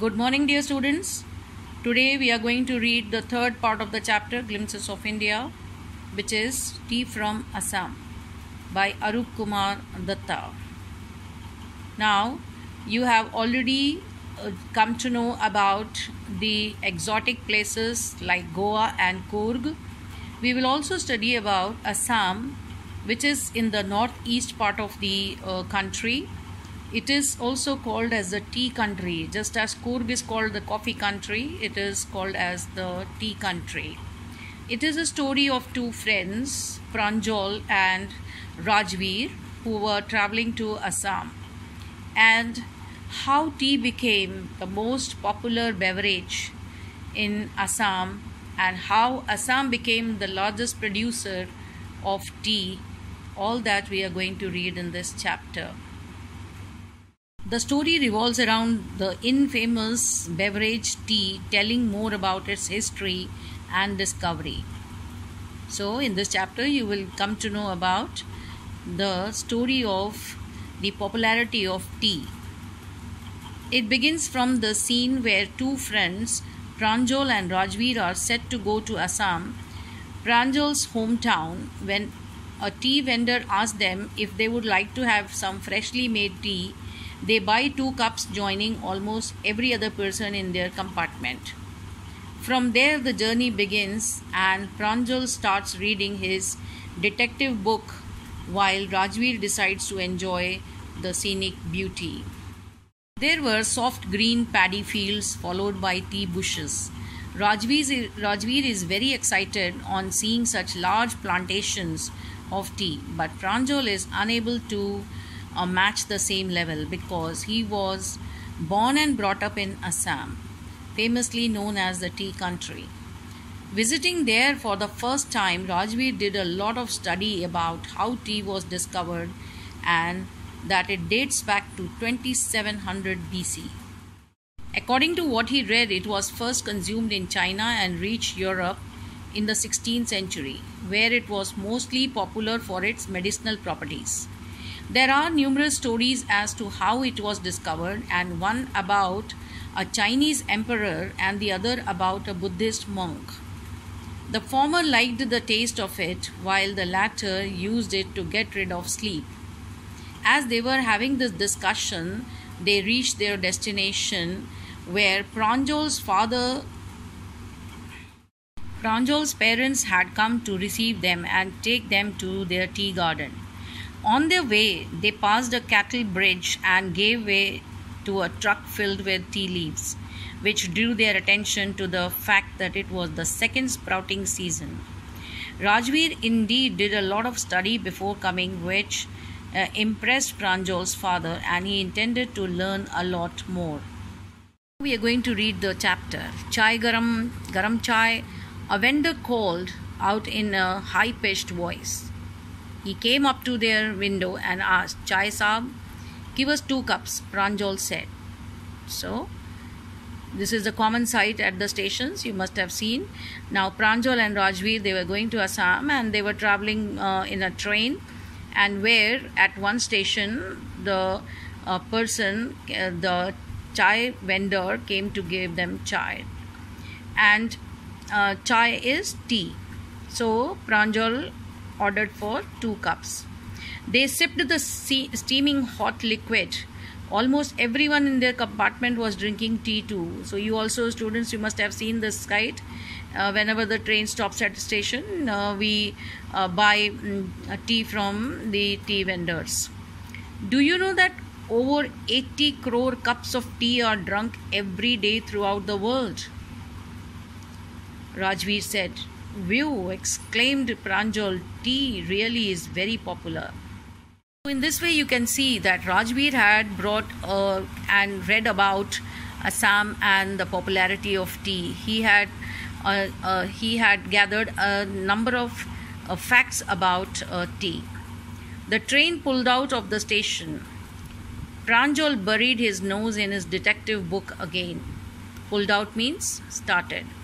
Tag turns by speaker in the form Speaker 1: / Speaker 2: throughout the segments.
Speaker 1: Good morning, dear students. Today we are going to read the third part of the chapter, Glimpses of India, which is Tea from Assam by Arup Kumar Datta. Now, you have already come to know about the exotic places like Goa and Coorg. We will also study about Assam, which is in the northeast part of the country. It is also called as the tea country. Just as Coorg is called the coffee country, it is called as the tea country. It is a story of two friends, Pranjal and Rajveer, who were traveling to Assam, and how tea became the most popular beverage in Assam, and how Assam became the largest producer of tea. All that we are going to read in this chapter. The story revolves around the infamous beverage tea, telling more about its history and discovery. So, in this chapter, you will come to know about the story of the popularity of tea. It begins from the scene where two friends, Pranjal and Rajveer, are set to go to Assam, Pranjal's hometown, when a tea vendor asks them if they would like to have some freshly made tea. They buy 2 cups, joining almost every other person in their compartment. From there, the journey begins, and Pranjal starts reading his detective book while Rajveer decides to enjoy the scenic beauty. There were soft green paddy fields followed by tea bushes. Rajveer is very excited on seeing such large plantations of tea, but Pranjal is unable to match the same level because he was born and brought up in Assam, famously known as the tea country. Visiting there for the first time, Rajveer did a lot of study about how tea was discovered and that it dates back to 2700 BC. According to what he read, it was first consumed in China and reached Europe in the 16th century, where it was mostly popular for its medicinal properties. There are numerous stories as to how it was discovered, and one about a Chinese emperor and the other about a Buddhist monk. The former liked the taste of it, while the latter used it to get rid of sleep. As they were having this discussion, they reached their destination, where Pranjal's parents had come to receive them and take them to their tea garden. On their way, they passed a cattle bridge and gave way to a truck filled with tea leaves, which drew their attention to the fact that it was the second sprouting season. Rajveer indeed did a lot of study before coming, which impressed Pranjal's father, and he intended to learn a lot more. We are going to read the chapter. Chai garam chai, a vendor called out in a high-pitched voice. He came up to their window and asked, "Chai saab, give us 2 cups, Pranjal said." So, this is the common sight at the stations, you must have seen. Now, Pranjal and Rajveer, they were going to Assam and they were traveling in a train, and where at one station, the the chai vendor came to give them chai. And chai is tea. So, Pranjal ordered for 2 cups. They sipped the steaming hot liquid. Almost everyone in their compartment was drinking tea too. So you also, students, you must have seen this sight. Whenever the train stops at the station, we buy tea from the tea vendors. Do you know that over 80 crore cups of tea are drunk every day throughout the world? Rajveer said. "View," exclaimed Pranjal, "tea really is very popular." In this way, you can see that Rajveer had brought and read about Assam and the popularity of tea. He had gathered a number of facts about tea. The train pulled out of the station. Pranjal buried his nose in his detective book again. Pulled out means started.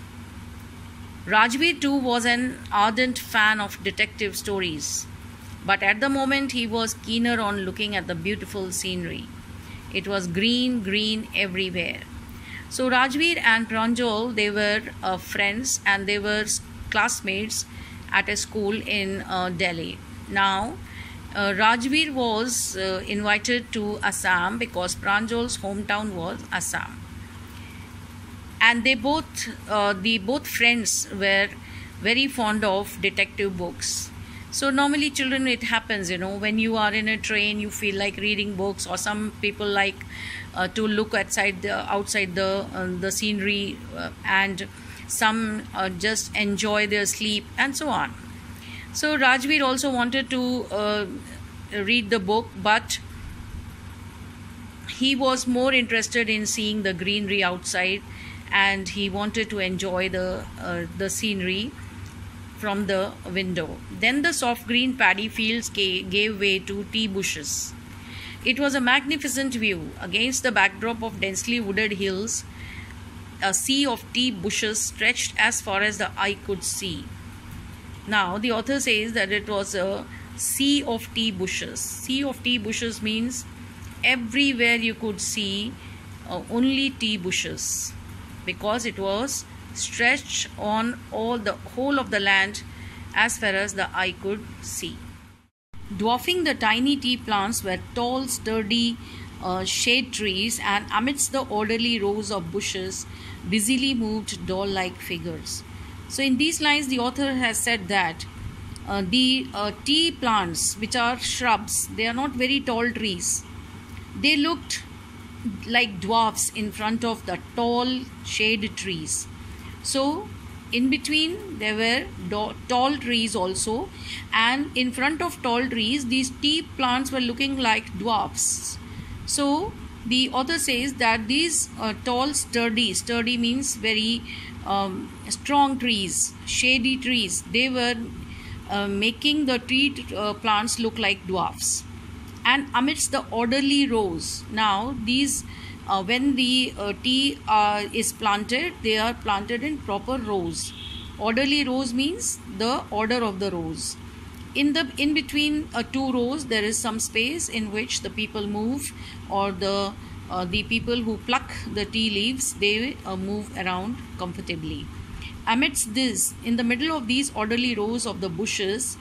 Speaker 1: Rajveer too was an ardent fan of detective stories, but at the moment he was keener on looking at the beautiful scenery. It was green everywhere. So Rajveer and Pranjal, they were friends and they were classmates at a school in Delhi. Now, Rajveer was invited to Assam because Pranjal's hometown was Assam, and they both, the both friends were very fond of detective books. So normally children, it happens, when you are in a train, you feel like reading books, or some people like to look outside the scenery, and some just enjoy their sleep and so on. So Rajveer also wanted to read the book, but he was more interested in seeing the greenery outside, and he wanted to enjoy the scenery from the window. Then the soft green paddy fields gave way to tea bushes. It was a magnificent view. Against the backdrop of densely wooded hills, a sea of tea bushes stretched as far as the eye could see. Now, the author says that it was a sea of tea bushes. Sea of tea bushes means everywhere you could see only tea bushes, because it was stretched on the whole of the land as far as the eye could see. Dwarfing the tiny tea plants were tall, sturdy shade trees, and amidst the orderly rows of bushes busily moved doll-like figures. So in these lines, the author has said that the tea plants, which are shrubs, they are not very tall trees. They looked like dwarfs in front of the tall shade trees. So in between there were tall trees also, and in front of tall trees these tea plants were looking like dwarfs. So the author says that these tall, sturdy means very strong trees, shady trees, they were making the tree plants look like dwarfs. And amidst the orderly rows, now these when the tea is planted, they are planted in proper rows. Orderly rows means the order of the rows. In between two rows, there is some space in which the people move, or the people who pluck the tea leaves, they move around comfortably. Amidst this, in the middle of these orderly rows of the bushes,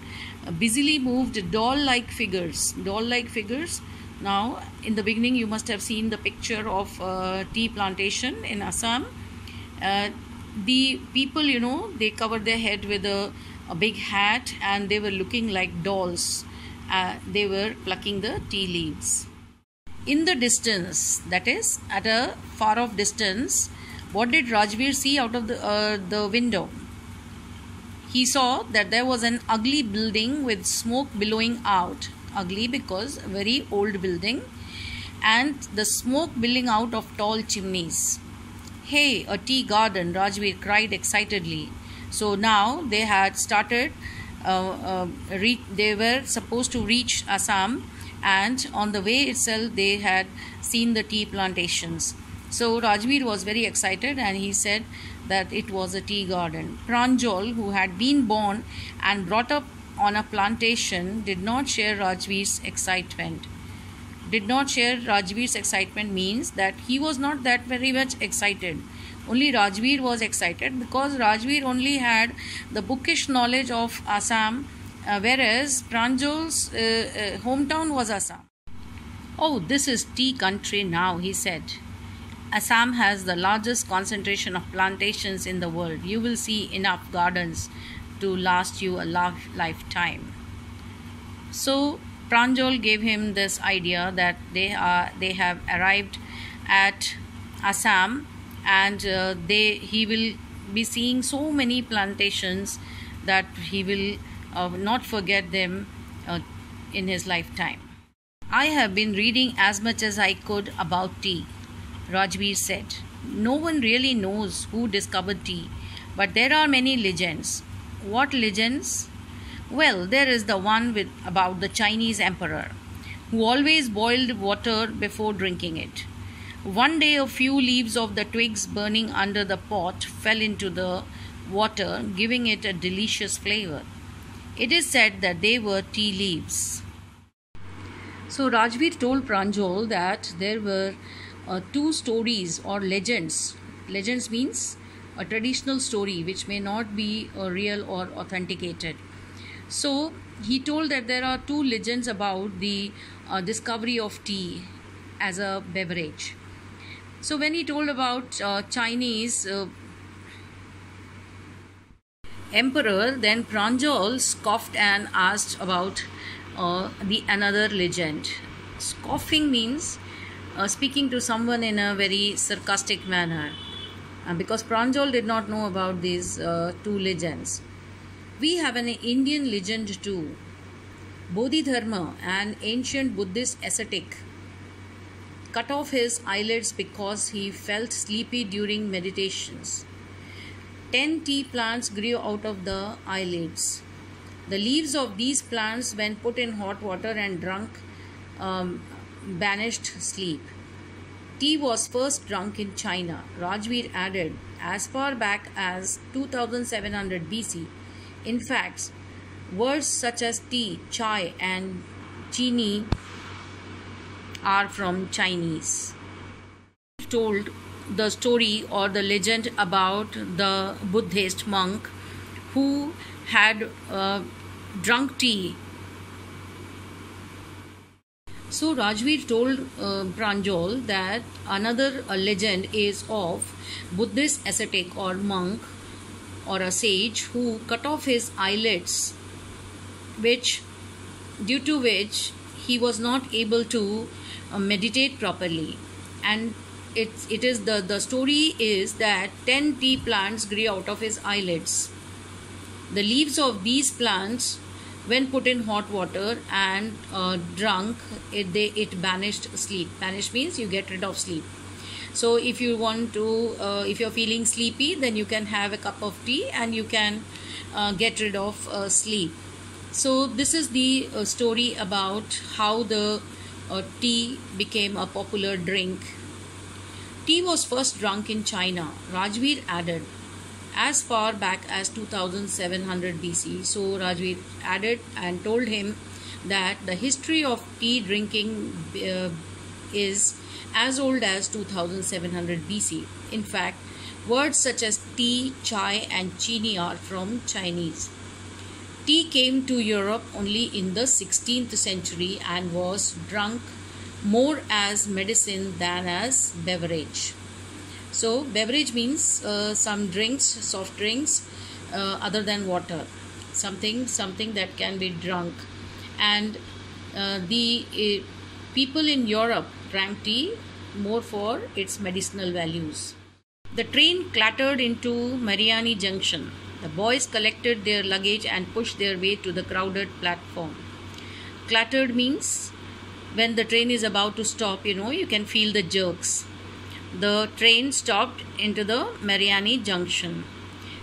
Speaker 1: busily moved doll-like figures. Doll-like figures. Now, in the beginning, you must have seen the picture of tea plantation in Assam. The people, they covered their head with a big hat, and they were looking like dolls. They were plucking the tea leaves. In the distance, that is, at a far off distance, what did Rajveer see out of the window? He saw that there was an ugly building with smoke billowing out. Ugly because a very old building, and the smoke billowing out of tall chimneys. Hey, a tea garden, Rajveer cried excitedly. So now they had started, they were supposed to reach Assam, and on the way itself they had seen the tea plantations. So Rajveer was very excited, and he said that it was a tea garden. Pranjal, who had been born and brought up on a plantation, did not share Rajveer's excitement. Did not share Rajveer's excitement means that he was not that very much excited. Only Rajveer was excited, because Rajveer only had the bookish knowledge of Assam, whereas Pranjal's hometown was Assam. Oh, this is tea country now, he said. Assam has the largest concentration of plantations in the world. You will see enough gardens to last you a lifetime. So Pranjal gave him this idea that they have arrived at Assam, and he will be seeing so many plantations that he will not forget them in his lifetime. I have been reading as much as I could about tea, Rajveer said. No one really knows who discovered tea, but there are many legends. What legends? Well, there is the one about the Chinese emperor, who always boiled water before drinking it. One day, a few leaves of the twigs burning under the pot fell into the water, giving it a delicious flavor. It is said that they were tea leaves. So Rajveer told Pranjal that there were two stories or legends. Legends means a traditional story which may not be real or authenticated. So he told that there are two legends about the discovery of tea as a beverage. So when he told about Chinese emperor, then Pranjal scoffed and asked about the another legend. Scoffing means speaking to someone in a very sarcastic manner, because Pranjal did not know about these two legends. We have an Indian legend too. Bodhidharma, an ancient Buddhist ascetic, cut off his eyelids because he felt sleepy during meditations. 10 tea plants grew out of the eyelids. The leaves of these plants, when put in hot water and drunk, banished sleep. Tea was first drunk in China. Rajveer added, as far back as 2700 BC. In fact, words such as tea, chai, and chini are from Chinese. He told the story or the legend about the Buddhist monk who had drunk tea. So Rajveer told Pranjal that another legend is of Buddhist ascetic or monk or a sage who cut off his eyelids, due to which he was not able to meditate properly. And the story is that 10 tea plants grew out of his eyelids. The leaves of these plants, when put in hot water and drunk, it banished sleep. Banish means you get rid of sleep. So if you want to, if you're feeling sleepy, then you can have a cup of tea and you can get rid of sleep. So this is the story about how the tea became a popular drink. Tea was first drunk in China. Rajveer added, as far back as 2700 BC. So Rajveer added and told him that the history of tea drinking is as old as 2700 BC. In fact, words such as tea, chai, and chini are from Chinese. Tea came to Europe only in the 16th century and was drunk more as medicine than as beverage. So beverage means some drinks, soft drinks, other than water, something that can be drunk. And the people in Europe drank tea more for its medicinal values. The train clattered into Mariani Junction. The boys collected their luggage and pushed their way to the crowded platform. Clattered means when the train is about to stop, you can feel the jerks. The train stopped into the Mariani Junction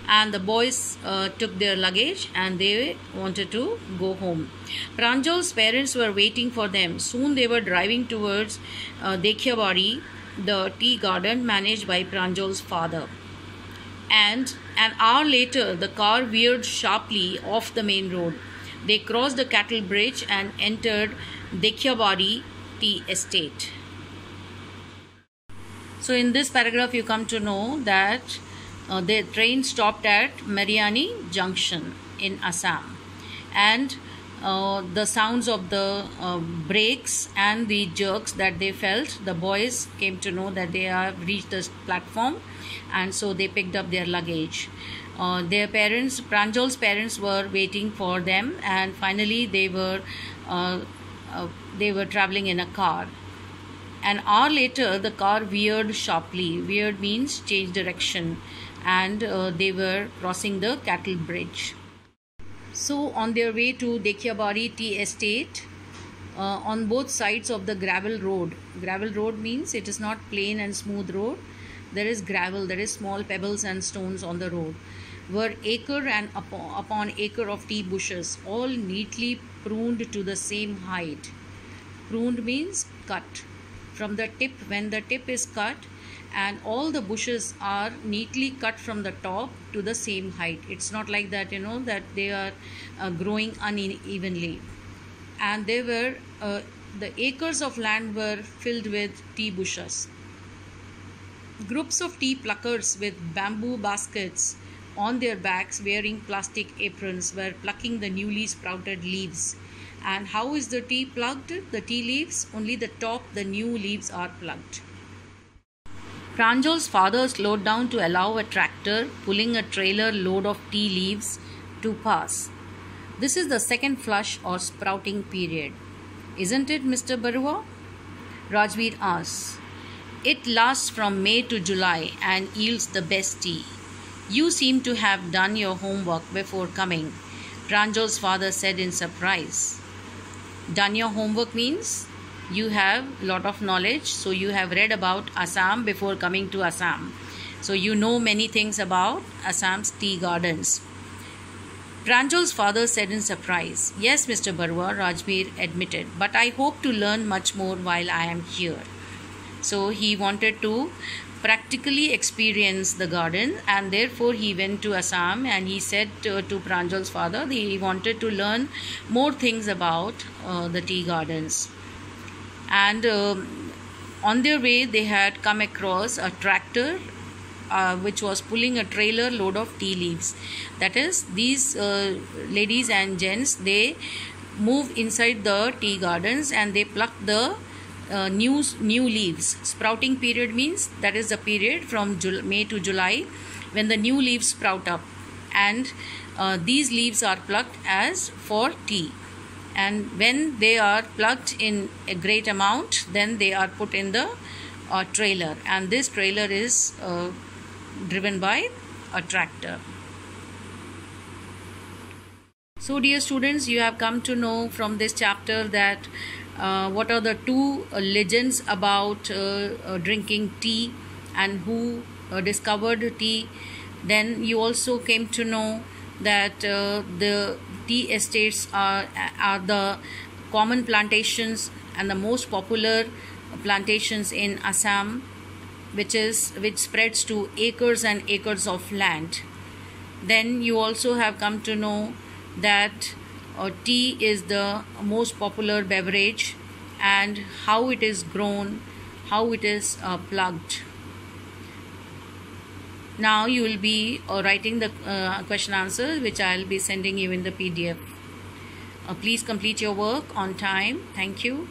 Speaker 1: and the boys took their luggage and they wanted to go home. Pranjal's parents were waiting for them. Soon they were driving towards Dekhiabari, the tea garden managed by Pranjal's father. And an hour later, the car veered sharply off the main road. They crossed the cattle bridge and entered Dekhiabari tea estate. So in this paragraph, you come to know that the train stopped at Mariani Junction in Assam, and the sounds of the brakes and the jerks that they felt, the boys came to know that they have reached the platform, and so they picked up their luggage. Their parents, Pranjal's parents, were waiting for them, and finally they were traveling in a car. An hour later, the car veered sharply. Veered means change direction, and they were crossing the cattle bridge. So on their way to Dekhiabari tea estate, on both sides of the gravel road means it is not plain and smooth road. There is gravel, there is small pebbles and stones on the road, were acre and upon acre of tea bushes, all neatly pruned to the same height. Pruned means cut. From the tip, when the tip is cut, and all the bushes are neatly cut from the top to the same height. It's not like that, that they are growing unevenly. And they were, the acres of land were filled with tea bushes. Groups of tea pluckers with bamboo baskets on their backs, wearing plastic aprons, were plucking the newly sprouted leaves. And how is the tea plucked? The tea leaves, only the top, the new leaves are plucked. Pranjal's father slowed down to allow a tractor pulling a trailer load of tea leaves to pass. This is the second flush or sprouting period. Isn't it, Mr. Barua? Rajveer asks. It lasts from May to July and yields the best tea. You seem to have done your homework before coming, Pranjal's father said in surprise. Done your homework means you have a lot of knowledge, so you have read about Assam before coming to Assam. So you know many things about Assam's tea gardens. Pranjal's father said in surprise. Yes, Mr. Barua, Rajveer admitted, but I hope to learn much more while I am here. So he wanted to practically experience the garden, and therefore he went to Assam, and he said to Pranjal's father that he wanted to learn more things about the tea gardens. And on their way they had come across a tractor which was pulling a trailer load of tea leaves. That is, these ladies and gents, they move inside the tea gardens and they pluck the new leaves. Sprouting period means that is the period from May to July when the new leaves sprout up, and these leaves are plucked as for tea. And when they are plucked in a great amount, then they are put in the trailer, and this trailer is driven by a tractor. So dear students, you have come to know from this chapter that what are the two legends about drinking tea and who discovered tea. Then you also came to know that the tea estates are the common plantations and the most popular plantations in Assam, which spreads to acres and acres of land. Then you also have come to know that tea is the most popular beverage and how it is grown, how it is plucked. Now you will be writing the question answers, which I will be sending you in the PDF. Please complete your work on time. Thank you.